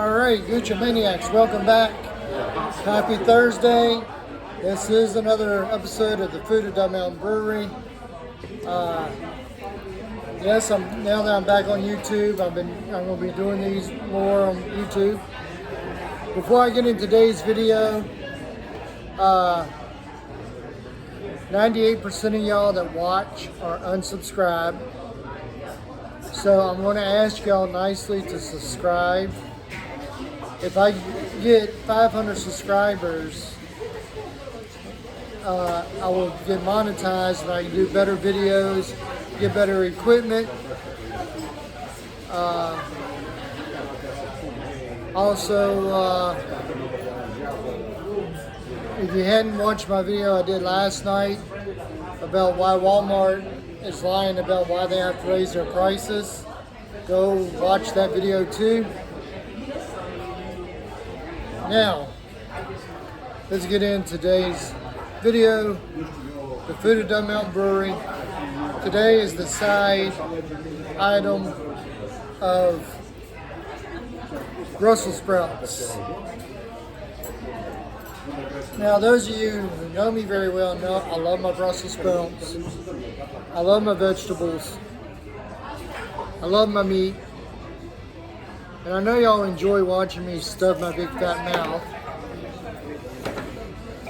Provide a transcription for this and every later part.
All right, Gucci Maniacs, welcome back. Happy Thursday. This is another episode of the Food at Dove Mountain Brewery. Yes, now that I'm back on YouTube, I'm going to be doing these more on YouTube. Before I get into today's video, 98% of y'all that watch are unsubscribed. So I'm going to ask y'all nicely to subscribe. If I get 500 subscribers, I will get monetized and I can do better videos, get better equipment. Also, if you hadn't watched my video I did last night about why Walmart is lying about why they have to raise their prices, go watch that video too. Now, let's get into today's video, the Food at Dove Mountain Brewery. Today is the side item of Brussels sprouts. Now, those of you who know me very well know I love my Brussels sprouts. I love my vegetables. I love my meat. And I know y'all enjoy watching me stuff my big fat mouth,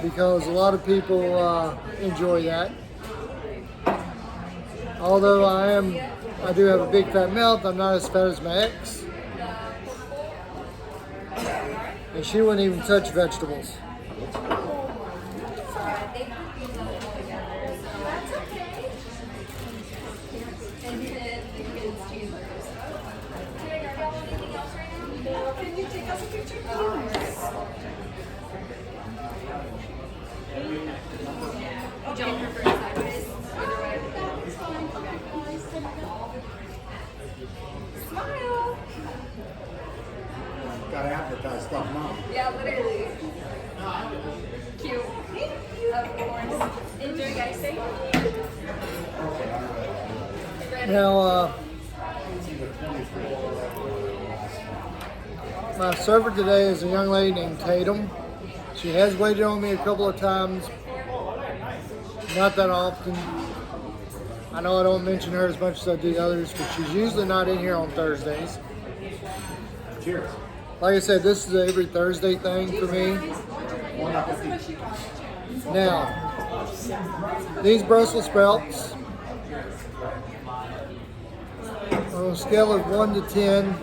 because a lot of people enjoy that. Although I do have a big fat mouth, I'm not as fat as my ex. And she wouldn't even touch vegetables. Smile. Gotta advertise stuff now. Yeah, literally. Cute. Of course. Enjoy, guys. Thank you. Now, my server today is a young lady named Tatum. She has waited on me a couple of times. Not that often. I know I don't mention her as much as I do others, but she's usually not in here on Thursdays. Cheers. Like I said, this is an every Thursday thing for me. Now, these Brussels sprouts, on a scale of 1 to 10,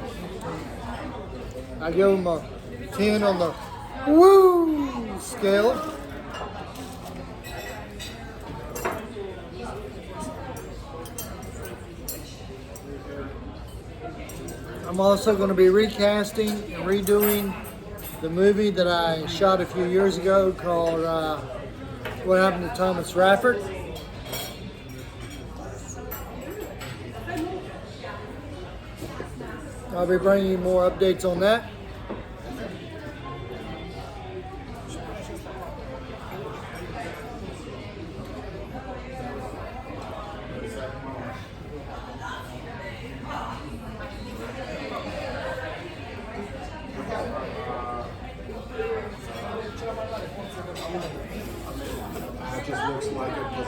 I give them a 10 on the woo scale. I'm also going to be recasting and redoing the movie that I shot a few years ago called What Happened to Thomas Rafford. I'll be bringing you more updates on that. It just looks like it doesn't.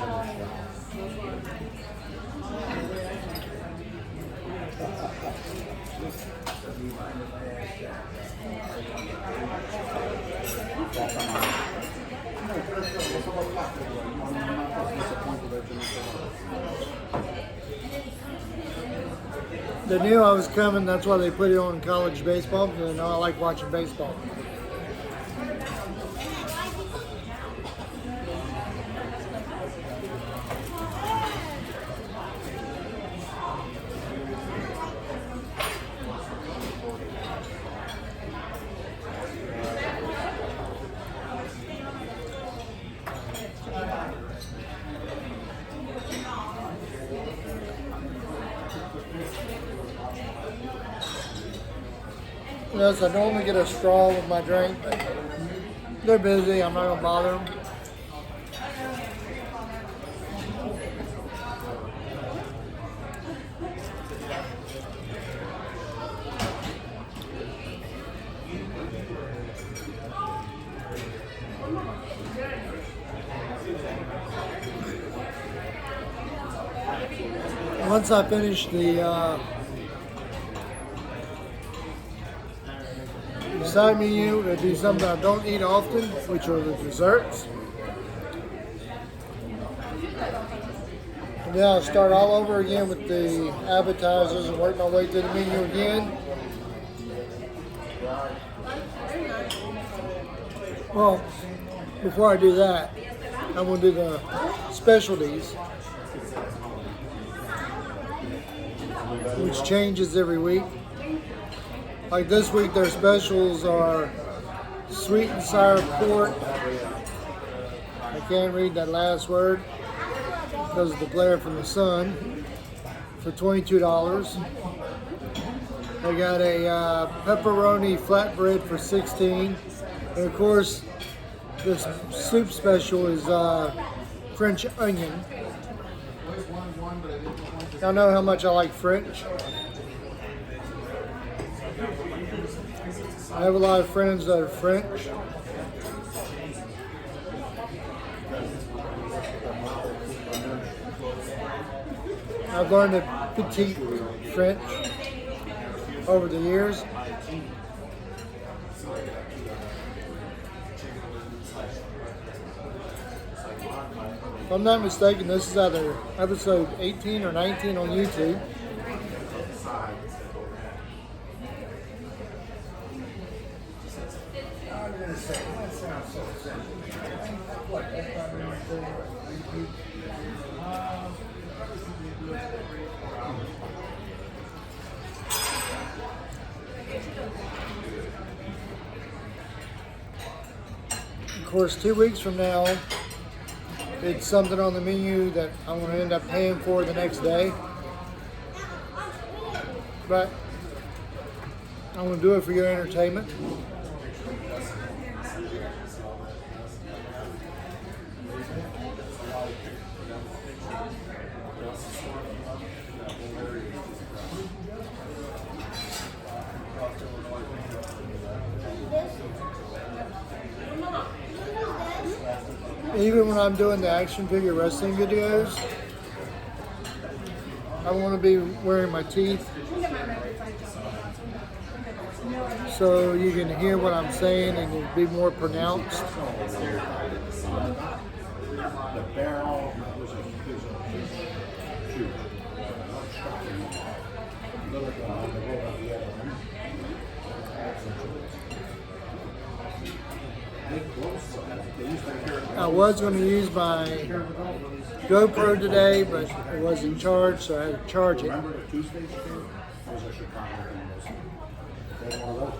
They knew I was coming, that's why they put it on college baseball, because they know I like watching baseball. Yes, I normally get a straw with my drink, but they're busy. I'm not going to bother them. once I finish the side menu, it'll be something I don't eat often, which are the desserts. And then I'll start all over again with the appetizers and work my way through the menu again. Well, before I do that, I'm going to do the specialties, which changes every week. Like this week, their specials are sweet and sour pork. I can't read that last word because of the glare from the sun, for $22. I got a pepperoni flatbread for $16. And of course, this soup special is French onion. Y'all know how much I like French. I have a lot of friends that are French. I've learned a petite French over the years. If I'm not mistaken, this is either episode 18 or 19 on YouTube. Of course, 2 weeks from now, it's something on the menu that I'm going to end up paying for the next day. But I'm going to do it for your entertainment. Even when I'm doing the action figure wrestling videos, I want to be wearing my teeth so you can hear what I'm saying and it'll be more pronounced. The barrel was I was going to use my GoPro today, but it wasn't charged, so I had to charge it. Remember the Tuesday show? That was a Chicago thing. They had one of those.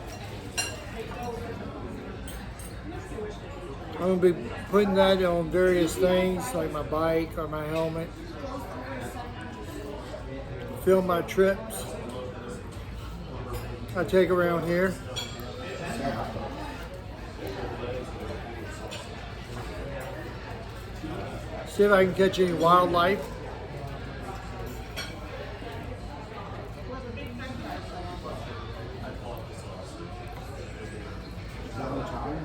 I'm going to be putting that on various things, like my bike or my helmet. Film my trips I take around here. See if I can catch any wildlife. Downtown.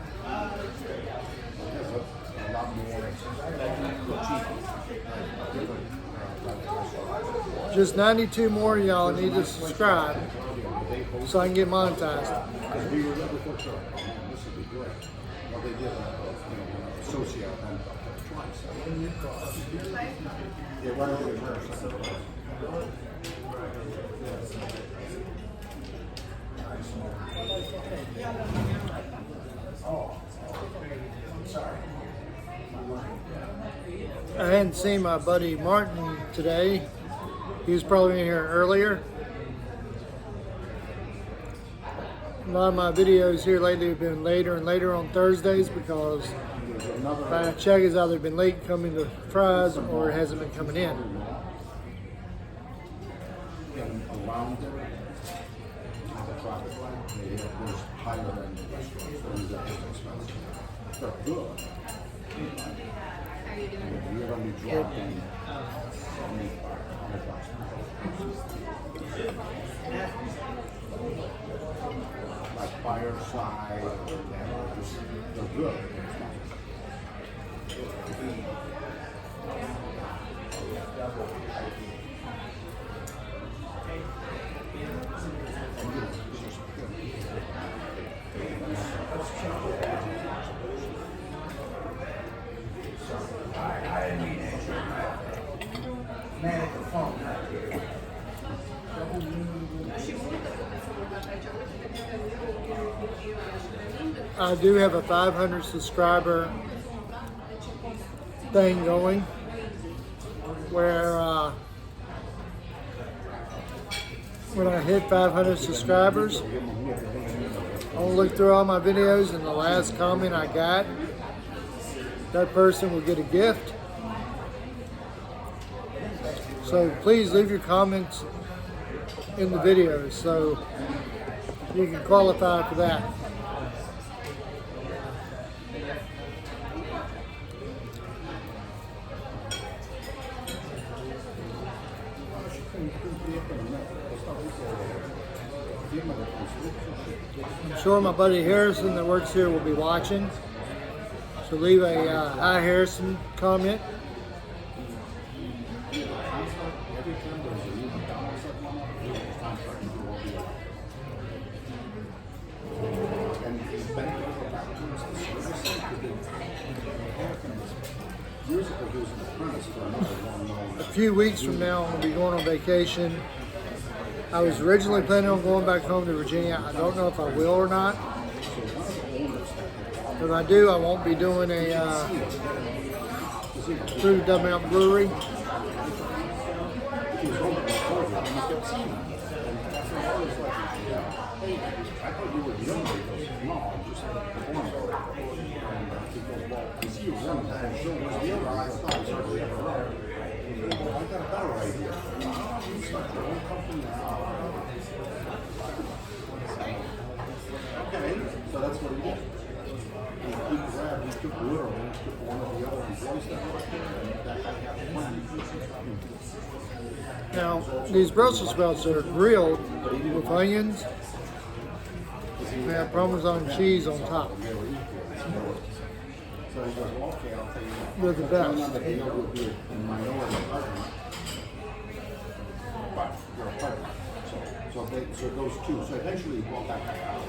There's a lot more cheap. Just 92 more of y'all need to subscribe so I can get monetized. Because we were there before show. This would be great. Well, they did associate them twice. They run over the reverse. I hadn't seen my buddy Martin today. He was probably in here earlier. A lot of my videos here lately have been later and later on Thursdays because my check has either been late coming to fries or it hasn't been coming in. Around there, the traffic light, it was higher than the restaurants. They're expensive. They're good. You're going to be dropping like fireside, they're good. I do have a 500 subscriber thing going where when I hit 500 subscribers, I'll look through all my videos, and the last comment I got, that person will get a gift. So please leave your comments in the videos so you can qualify for that. I'm sure my buddy Harrison that works here will be watching. So leave a hi Harrison comment. A few weeks from now, I'm going to be going on vacation. I was originally planning on going back home to Virginia. I don't know if I will or not. If I do, I won't be doing a through the Double Mountain Brewery. Okay, so that's what he did. He grabbed, he took literally, he took one of the other employees that worked there, and that guy had the plan. Now, these Brussels sprouts are grilled with onions and have Parmesan cheese on top. So he goes, well, okay, I'll tell you what. They're the best. Not that the other would be a minority partner, but you're a partner. So those two. So eventually he bought that guy out.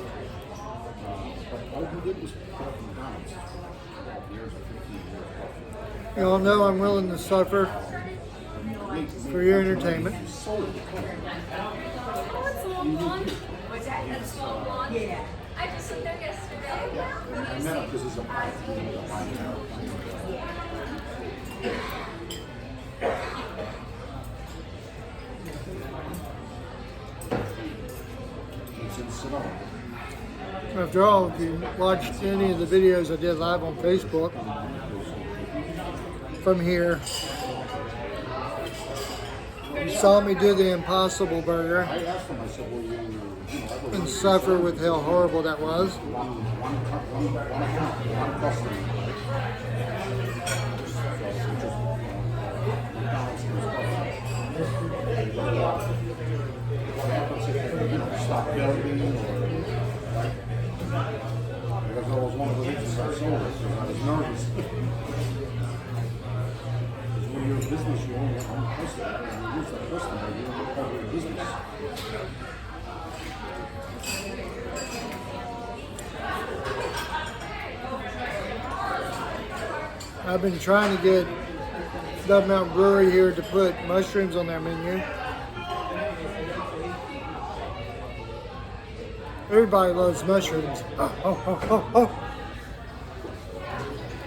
But all he did was put up McDonald's for 12 years or 15 years. You all know I'm willing to suffer for your entertainment. Oh, it's a little blonde. Was that that's a little blonde? Yeah. I just looked there yesterday. I met him because he's a pioneer. It's in Sonoma. After all, if you watched any of the videos I did live on Facebook from here, you saw me do the Impossible Burger I asked him, I said, well, and suffer with how horrible that was. one customer. What happens if stop building or because that was one of the reasons I sold it, because I was nervous. Because when you're in business, you only have one customer, and you lose that customer, you don't recover your business. I've been trying to get Double Mountain Brewery here to put mushrooms on their menu. Everybody loves mushrooms.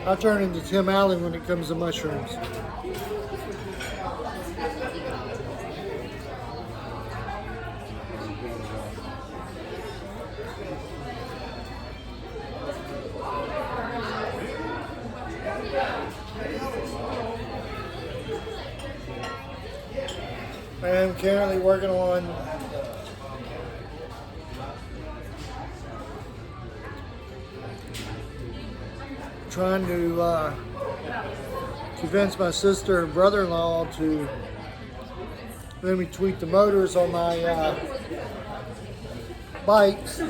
I turn into Tim Allen when it comes to mushrooms. I am currently working on trying to convince my sister and brother-in-law to let me tweak the motors on my bikes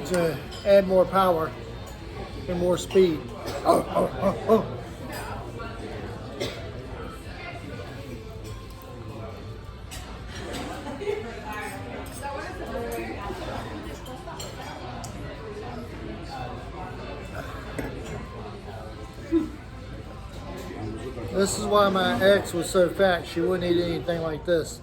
to add more power and more speed. This is why my ex was so fat. She wouldn't eat anything like this.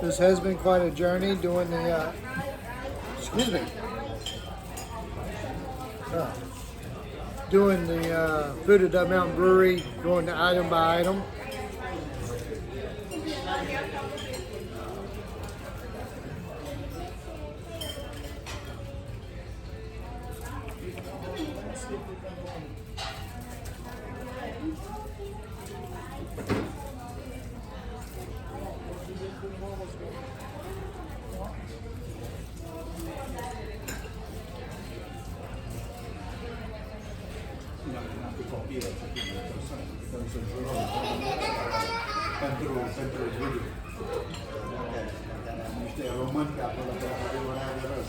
This has been quite a journey doing the, excuse me, doing the food at Dub Mountain Brewery, going to item by item. Pentru video. Niște români pe acolo, pe la de rău.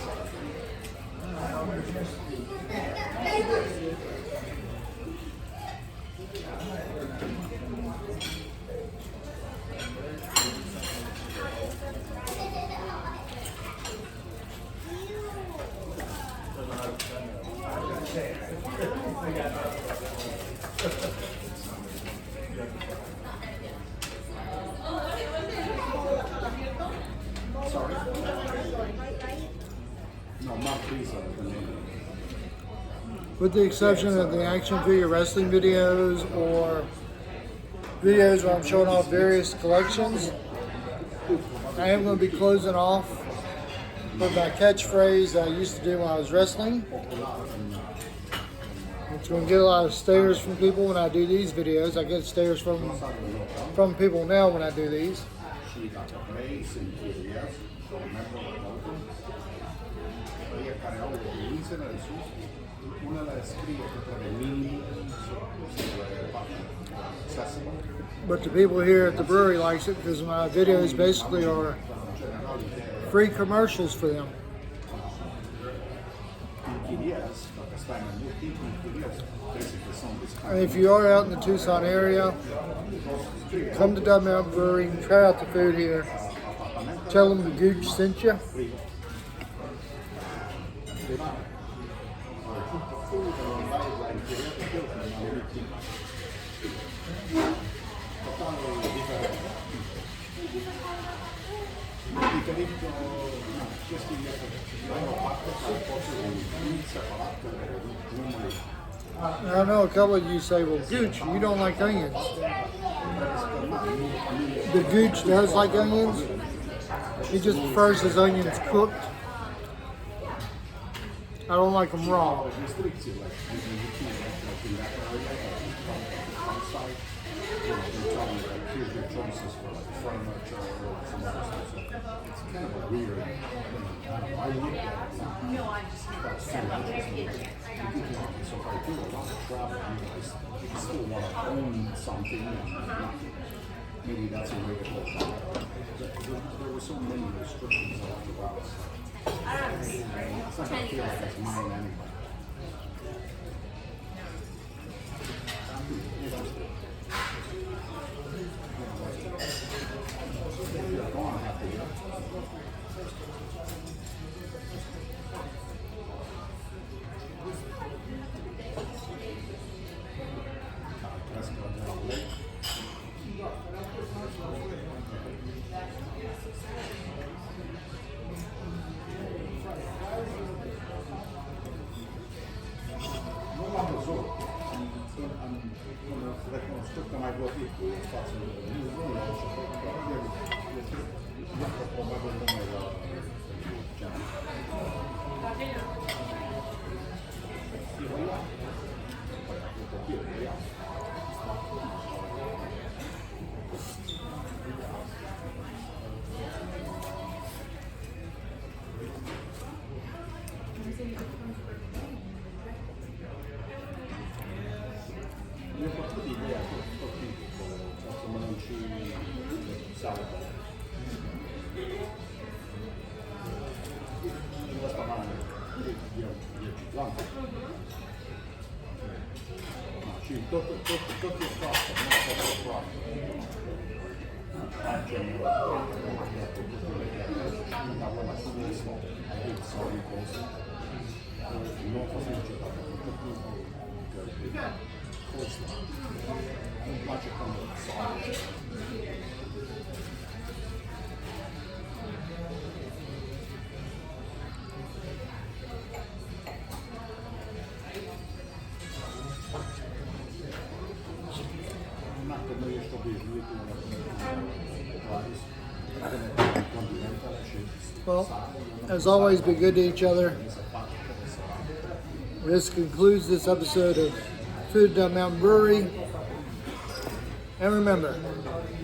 Sorry? No, Mark Friesa is the name. With the exception of the action figure wrestling videos or videos where I'm showing off various collections, I am going to be closing off with my catchphrase that I used to do when I was wrestling. Which going to get a lot of stares from people when I do these videos. I get stares from people now when I do these. But the people here at the brewery likes it because my videos basically are free commercials for them. And if you are out in the Tucson area, come to Dub Mountain Brewery and try out the food here. Tell them the Gooch sent you. I know a couple of you say, well, Gooch, you don't like onions. The Gooch does like onions. He just prefers his onions cooked. I don't like them raw. No, I just So if I do a lot of travel, you still want to own something. Maybe that's a way to go about it. There were so many restrictions after a while. I don't know. It's not going to feel like it's mine anyway. You're going to have to go. Sì, tutto il costo, non solo il profit. Da Roma Turismo, il solito, non faccio giocare questo, un budget con il solito. Non riesco a vedere lui Well, as always, be good to each other. This concludes this episode of Food Down Mountain Brewery. And remember,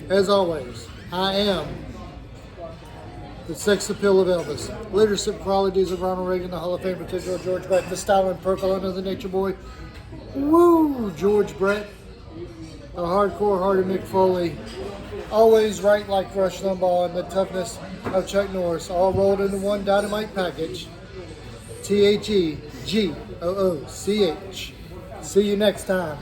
as always, I am the sex appeal of Elvis, leadership qualities of Ronald Reagan, the Hall of Fame particular George Brett, the style and purple under the Nature Boy. Woo, George Brett, the hardcore heart of Mick Foley, always right like Rush Limbaugh, and the toughness of Chuck Norris, all rolled into one dynamite package. THEGOOCH. See you next time.